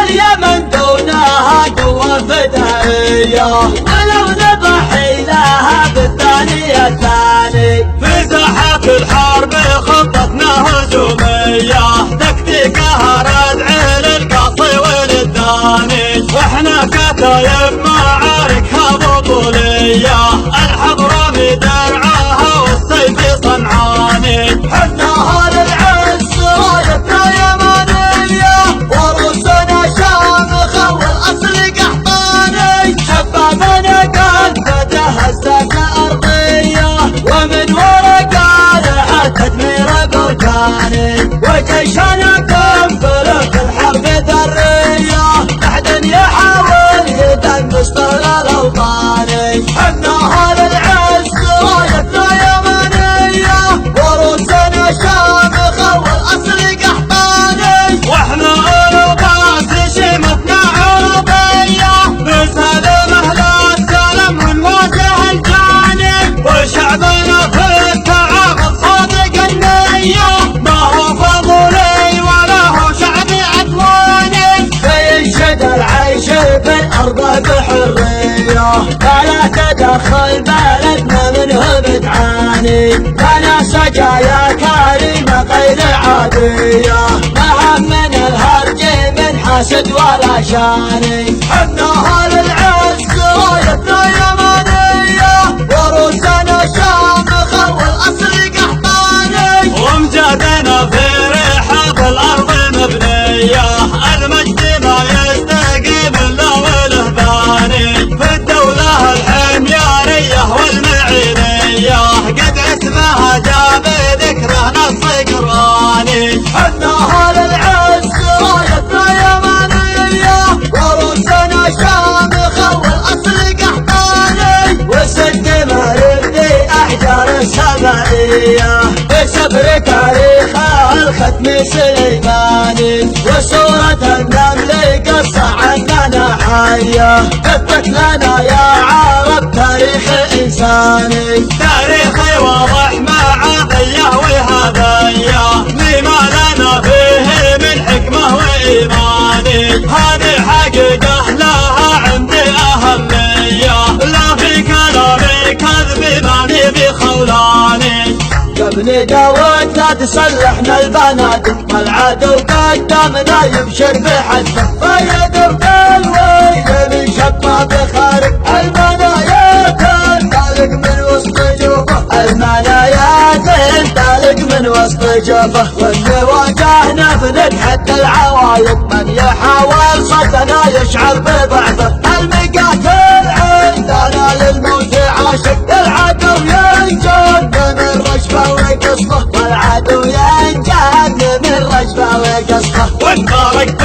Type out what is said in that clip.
اليمن دونها قوة فدائية، ولو نضحي لها بالثانية الثاني. في ساحة الحرب خطتنا هجومية، تكتيكها ردع للقصي وللداني، واحنا كتايب معاركها بطولية، الحضرمي درعاها والسيف صنعاني. حنا أهل العز رايتنا يمانية، وروسنا شامخة والأصل قحطاني. شبابنا قد فتحت أرضية، ومن ورا قالها تدمير بركاني. وجيشنا قنبلة في الحرب ذرية، أحد يحاول يدنس طول الأوطاني. حنا أهل العز رايتنا يمانية، وروسنا شامخة والأصل قحطاني. واحنا أرباس شمتنا عربية، بسلم أهل السلم ونواجه الجانب، وشعبنا في التعاقد صادق النية، ما هو فضولي ولا هو شعبي عدواني. فينشد العيش في الأرض بحرية، فلا تدخل بلدنا منه بتعاني. لنا سجايا كريمة غير عادية، ما همنا الهرج من حسد ولا شاني. حنا أهل العز رايتنا يمانية، وروسنا شامخة والأصل قحطاني. وامجادنا في رحاب الأرض مبنية، المجد ما يستقيم إلا وله باني. في الدولة الحميانية والمعينية، قد اسمها جاب ذكره نص قراني. حنا أهل العز رايتنا يمانية، وروسنا شامخة والأصل قحطاني. وسد ما يبدي أحجار السمائية، بسفر تاريخها الختم سليماني. وصورة النمل قصة عننا حية، اثبت لنا يا عرب تاريخ إنساني. تاريخي واضح مع ضيه وهدايا، لما لنا فيه من حكمة وإيماني. هذه حقيقة لها عندي أهمية، لا في كلامي كذب ماني بخولاني. قبل داود لا تسلحنا البنادق، والعدو قدامنا يبشر بحده. فيدق الويل من شطة بخارق، المنايا تنطلق من وسط جوفه، المنايا تنطلق من وسط جوفه. واللي واجهنا بنتحدى العوايق، من يحاول صدنا يشعر بضعفه. المقاتل عندنا للموت عاشق، العدو ينجن من رجفه وقصفه، والعدو ينجن من رجفه وقصفه. وانطلق